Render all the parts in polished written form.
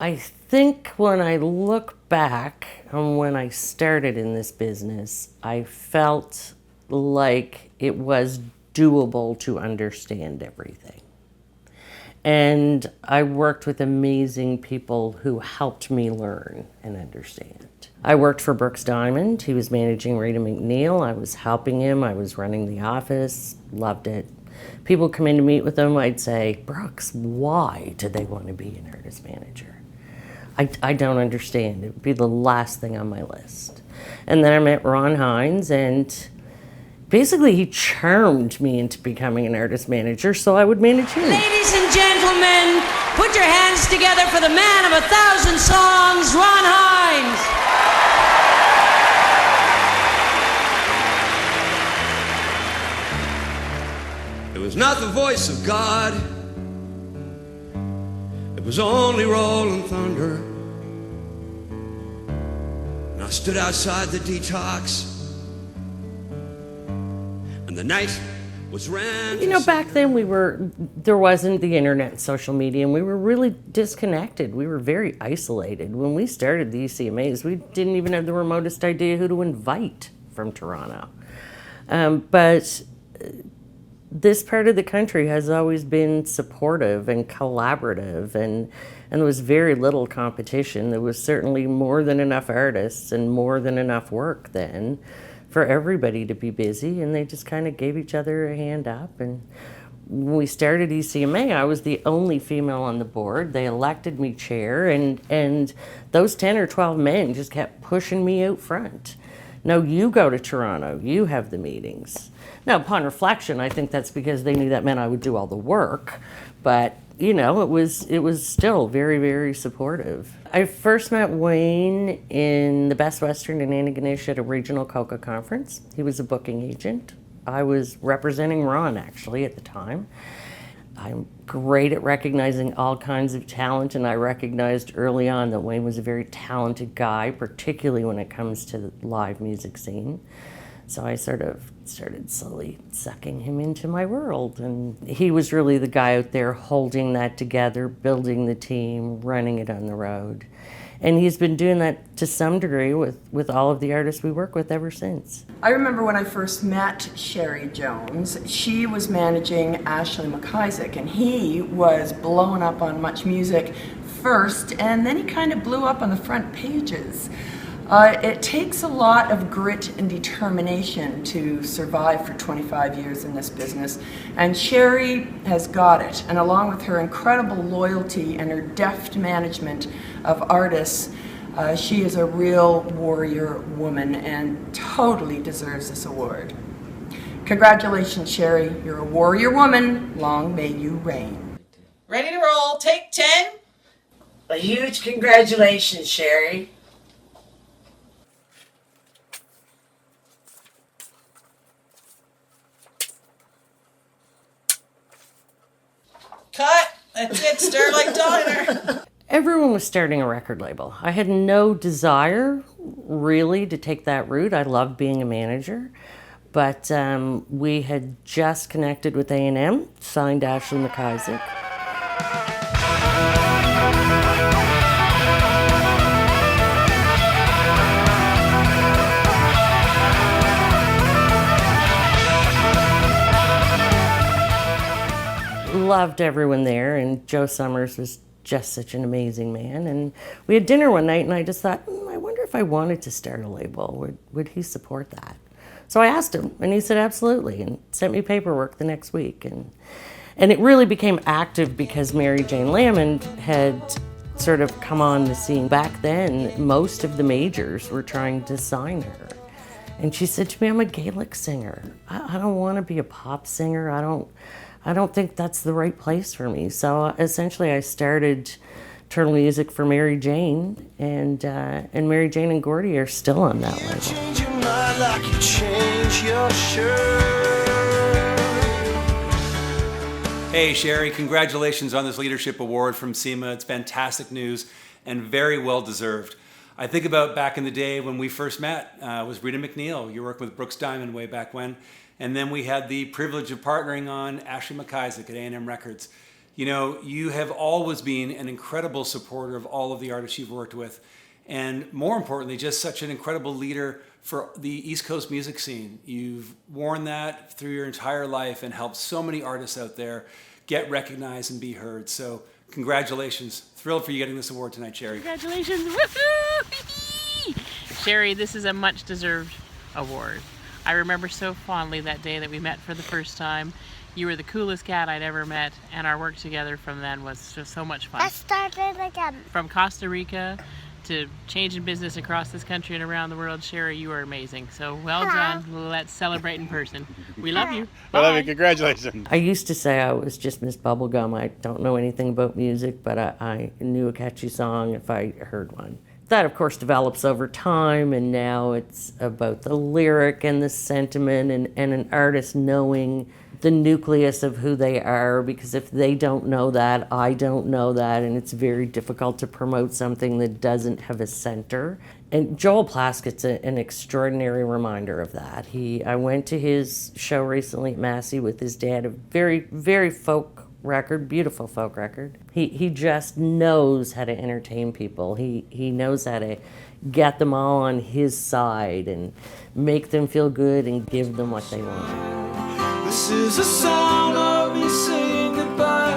I think when I look back on when I started in this business, I felt like it was doable to understand everything. And I worked with amazing people who helped me learn and understand. I worked for Brooks Diamond. He was managing Rita McNeil. I was helping him. I was running the office. Loved it. People come in to meet with him. I'd say, Brooks, why do they want to be an artist manager? I don't understand. It would be the last thing on my list. And then I met Ron Hines, and basically he charmed me into becoming an artist manager so I would manage him. Ladies and gentlemen, put your hands together for the man of 1,000 songs, Ron Hines. It was not the voice of God. It was only rolling thunder. And I stood outside the detox, and the night was ran. You know, back then there wasn't the internet and social media, and we were really disconnected. We were very isolated. When we started the ECMAs, we didn't even have the remotest idea who to invite from Toronto. But this part of the country has always been supportive and collaborative, and there was very little competition. There was certainly more than enough artists and more than enough work then for everybody to be busy, and they just kind of gave each other a hand up. And when we started ECMA, I was the only female on the board. They elected me chair, and those 10 or 12 men just kept pushing me out front. No, you go to Toronto, you have the meetings. Now, upon reflection, I think that's because they knew that meant I would do all the work, but you know, it was still very, very supportive. I first met Wayne in the Best Western in Antigonish at a regional Coca conference. He was a booking agent. I was representing Ron, actually, at the time. I'm great at recognizing all kinds of talent, and I recognized early on that Wayne was a very talented guy, particularly when it comes to the live music scene. So I sort of started slowly sucking him into my world, and he was really the guy out there holding that together, building the team, running it on the road. And he's been doing that to some degree with all of the artists we work with ever since. I remember when I first met Sheri Jones, she was managing Ashley McIsaac, and he was blowing up on Much Music first, and then he kind of blew up on the front pages. It takes a lot of grit and determination to survive for 25 years in this business, and Sheri has got it. And along with her incredible loyalty and her deft management of artists, she is a real warrior woman and totally deserves this award. Congratulations, Sheri. You're a warrior woman. Long may you reign. Ready to roll. Take 10. A huge congratulations, Sheri. Cut. That's it. Starlight Diner. Everyone was starting a record label. I had no desire, really, to take that route. I loved being a manager. But we had just connected with A&M, signed Ashley McIsaac. Loved everyone there, and Joe Summers was just such an amazing man. And we had dinner one night, and I just thought, I wonder if I wanted to start a label, would he support that? So I asked him, and he said absolutely, and sent me paperwork the next week. And it really became active because Mary Jane Lamond had sort of come on the scene. Back then, most of the majors were trying to sign her. And she said to me, I'm a Gaelic singer. I don't want to be a pop singer. I don't think that's the right place for me. So essentially I started Turtle Music for Mary Jane, and Mary Jane and Gordy are still on that label. Change your mind like you change your shirt. Hey Sheri, congratulations on this leadership award from CIMA. It's fantastic news and very well deserved. I think about back in the day when we first met, was Rita McNeil. You worked with Brooks Diamond way back when. And then we had the privilege of partnering on Ashley McIsaac at A&M Records. You know, you have always been an incredible supporter of all of the artists you've worked with. And more importantly, just such an incredible leader for the East Coast music scene. You've worn that through your entire life and helped so many artists out there get recognized and be heard. So congratulations. Thrilled for you getting this award tonight, Sheri. Congratulations. Woohoo! Sheri, this is a much deserved award. I remember so fondly that day that we met for the first time. You were the coolest cat I'd ever met, and our work together from then was just so much fun. Let's start it again. From Costa Rica to changing business across this country and around the world, Sheri, you are amazing. So well done. Let's celebrate in person. We love you. I love Bye. you. Congratulations. I used to say I was just Miss Bubblegum. I don't know anything about music, but I knew a catchy song if I heard one. That, of course, develops over time, and now it's about the lyric and the sentiment and an artist knowing the nucleus of who they are, because if they don't know that, I don't know that, and it's very difficult to promote something that doesn't have a center. And Joel Plaskett's an extraordinary reminder of that. I went to his show recently at Massey with his dad, a very, very folk record, beautiful folk record. He just knows how to entertain people. He knows how to get them all on his side and make them feel good and give them what they want. This is the sound of me saying goodbye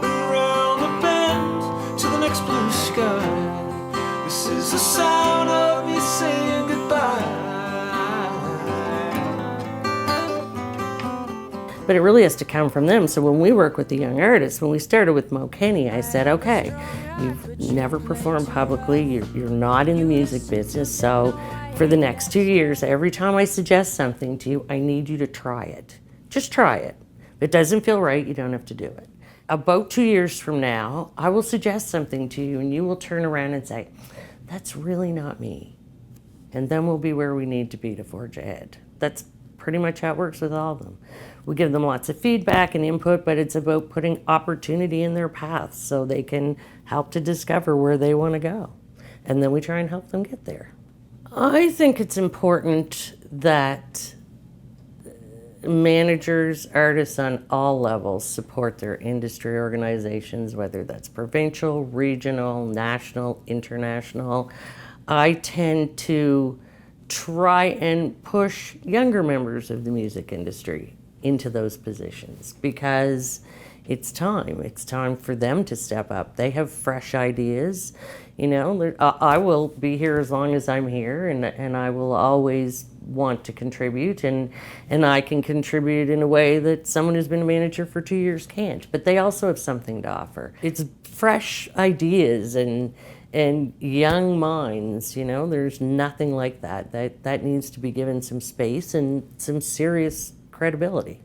around the bend to the next blue sky. This is the sound of me saying goodbye. But it really has to come from them. So when we work with the young artists, when we started with Mo Kenny, I said, okay, you've never performed publicly, you're not in the music business, so for the next 2 years, every time I suggest something to you, I need you to try it. Just try it. If it doesn't feel right, you don't have to do it. About 2 years from now, I will suggest something to you and you will turn around and say, that's really not me. And then we'll be where we need to be to forge ahead. That's pretty much how it works with all of them. We give them lots of feedback and input, but it's about putting opportunity in their path so they can help to discover where they want to go. And then we try and help them get there. I think it's important that managers, artists on all levels support their industry organizations, whether that's provincial, regional, national, international. I tend to try and push younger members of the music industry into those positions because it's time. It's time for them to step up. They have fresh ideas. You know, I will be here as long as I'm here, and I will always want to contribute, and I can contribute in a way that someone who's been a manager for 2 years can't. But they also have something to offer. It's fresh ideas and young minds. You know, there's nothing like that. That needs to be given some space and some serious credibility.